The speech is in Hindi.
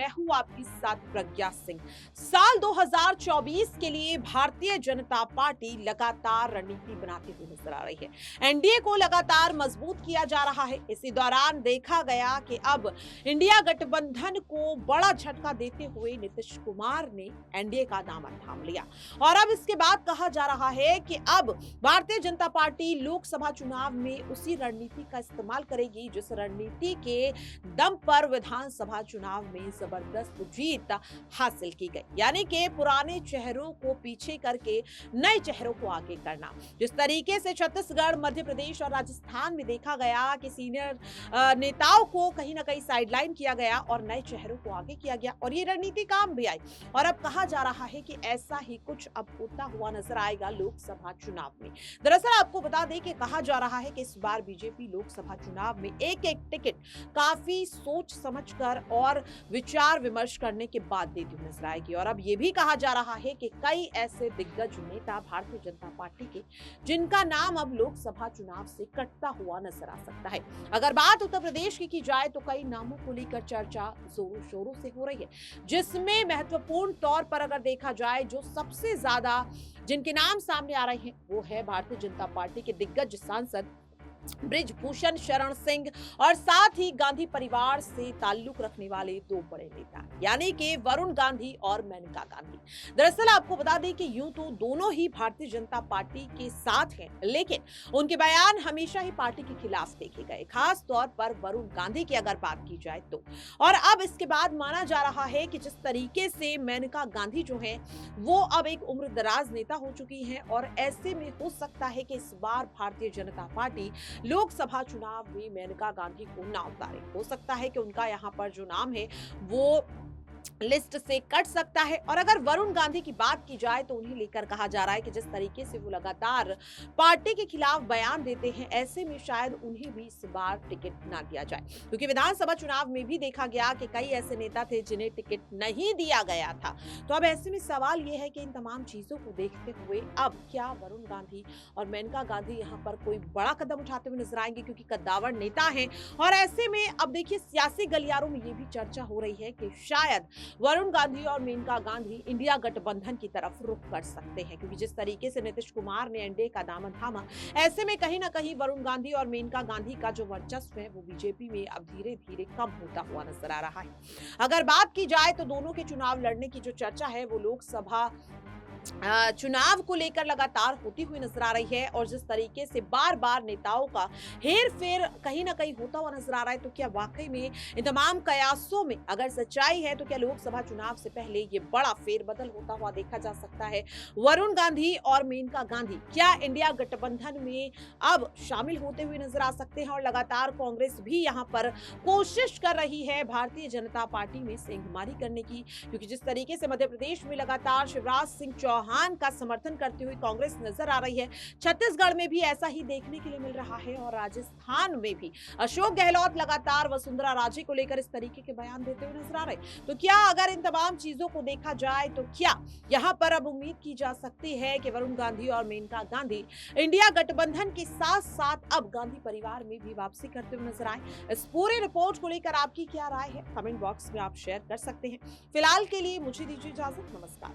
मैं हूं आपके साथ प्रज्ञा सिंह। साल 2024 के लिए भारतीय जनता पार्टी लगातार रणनीति बनाती हुई नजर आ रही है। एनडीए को लगातार मजबूत किया जा रहा है। इसी दौरान देखा गया कि अब इंडिया गठबंधन को बड़ा झटका देते हुए नीतीश कुमार ने एनडीए का दामन थाम लिया और अब इसके बाद कहा जा रहा है कि अब भारतीय जनता पार्टी लोकसभा चुनाव में उसी रणनीति का इस्तेमाल करेगी जिस रणनीति के दम पर विधानसभा चुनाव में जबरदस्त जीत हासिल की गई, यानी कि पुराने चेहरों को पीछे करके नए चेहरों को आगे करना। जिस तरीके से छत्तीसगढ़, मध्य प्रदेश और राजस्थान में देखा गया कि सीनियर नेताओं को कहीं ना कहीं साइडलाइन किया गया और नए चेहरों को आगे किया गया और ये रणनीति काम भी आई और अब कहा जा रहा है कि ऐसा ही कुछ अब होता हुआ नजर आएगा लोकसभा चुनाव में। दरअसल आपको बता दें कि कहा जा रहा है कि इस बार बीजेपी लोकसभा चुनाव में एक एक टिकट काफी सोच समझकर और विचार विमर्श करने के बाद देती हुई नजर आएगी और अब यह भी कहा जा रहा है कि कई ऐसे दिग्गज नेता भारतीय जनता पार्टी के जिनका नाम अब लोकसभा चुनाव से कटता हुआ नजर आ सकता है। अगर बात उत्तर प्रदेश की जाए तो कई नामों को लेकर चर्चा जोरों शोरों से हो रही है, जिसमें महत्वपूर्ण तौर पर अगर देखा जाए जो सबसे ज्यादा जिनके नाम सामने आ रहे हैं वो है भारतीय जनता पार्टी के दिग्गज सांसद बृजभूषण शरण सिंह और साथ ही गांधी परिवार से ताल्लुक रखने वाले दो बड़े नेता यानी कि वरुण गांधी और मेनका गांधी। दरअसल आपको बता दें कि यूं तो दोनों ही भारतीय जनता पार्टी के साथ हैं, लेकिन उनके बयान हमेशा ही पार्टी के खिलाफ देखे गए, खास तौर पर वरुण गांधी की अगर बात की जाए तो। और अब इसके बाद माना जा रहा है कि जिस तरीके से मेनका गांधी जो है वो अब एक उम्रदराज नेता हो चुकी हैं और ऐसे में हो सकता है कि इस बार भारतीय जनता पार्टी लोकसभा चुनाव में मेनका गांधी को ना उतारे। हो सकता है कि उनका यहां पर जो नाम है वो लिस्ट से कट सकता है और अगर वरुण गांधी की बात की जाए तो उन्हें लेकर कहा जा रहा है कि जिस तरीके से वो लगातार पार्टी के खिलाफ बयान देते हैं, ऐसे में शायद उन्हें भी इस बार टिकट ना दिया जाए, क्योंकि विधानसभा चुनाव में भी देखा गया कि कई ऐसे नेता थे जिन्हें टिकट नहीं दिया गया था। तो अब ऐसे में सवाल यह है कि इन तमाम चीजों को देखते हुए अब क्या वरुण गांधी और मेनका गांधी यहाँ पर कोई बड़ा कदम उठाते हुए नजर आएंगे, क्योंकि कद्दावर नेता है और ऐसे में अब देखिए सियासी गलियारों में ये भी चर्चा हो रही है कि शायद वरुण गांधी और मेनका गांधी इंडिया गठबंधन की तरफ रुख कर सकते हैं, क्योंकि जिस तरीके से नीतीश कुमार ने एनडीए का दामन थामा, ऐसे में कहीं ना कहीं वरुण गांधी और मेनका गांधी का जो वर्चस्व है वो बीजेपी में अब धीरे धीरे कम होता हुआ नजर आ रहा है। अगर बात की जाए तो दोनों के चुनाव लड़ने की जो चर्चा है वो लोकसभा चुनाव को लेकर लगातार होती हुई नजर आ रही है और जिस तरीके से बार बार नेताओं का हेर फेर कहीं ना कहीं होता हुआ नजर आ रहा है, तो क्या वाकई में इन तमाम कयासों में अगर सच्चाई है तो क्या लोकसभा चुनाव से पहले ये बड़ा फेरबदल होता हुआ देखा जा सकता है? वरुण गांधी और मेनका गांधी क्या इंडिया गठबंधन में अब शामिल होते हुए नजर आ सकते हैं? और लगातार कांग्रेस भी यहाँ पर कोशिश कर रही है भारतीय जनता पार्टी में सेंधमारी करने की, क्योंकि जिस तरीके से मध्य प्रदेश में लगातार शिवराज सिंह चौहान का समर्थन करती हुई कांग्रेस नजर आ रही है, छत्तीसगढ़ में भी ऐसा ही देखने के लिए मिल रहा है और राजस्थान में भी अशोक गहलोत लगातार वसुंधरा राजे को लेकर इस तरीके के बयान देते हुए नजर आ रहे हैं। तो क्या अगर इन तमाम चीजों को देखा जाए तो क्या यहां पर अब उम्मीद की जा सकती है कि वरुण गांधी और मेनका गांधी इंडिया गठबंधन के साथ साथ अब गांधी परिवार में भी वापसी करते हुए नजर आए? इस पूरे रिपोर्ट को लेकर आपकी क्या राय है, कमेंट बॉक्स में आप शेयर कर सकते हैं। फिलहाल के लिए मुझे दीजिए इजाजत, नमस्कार।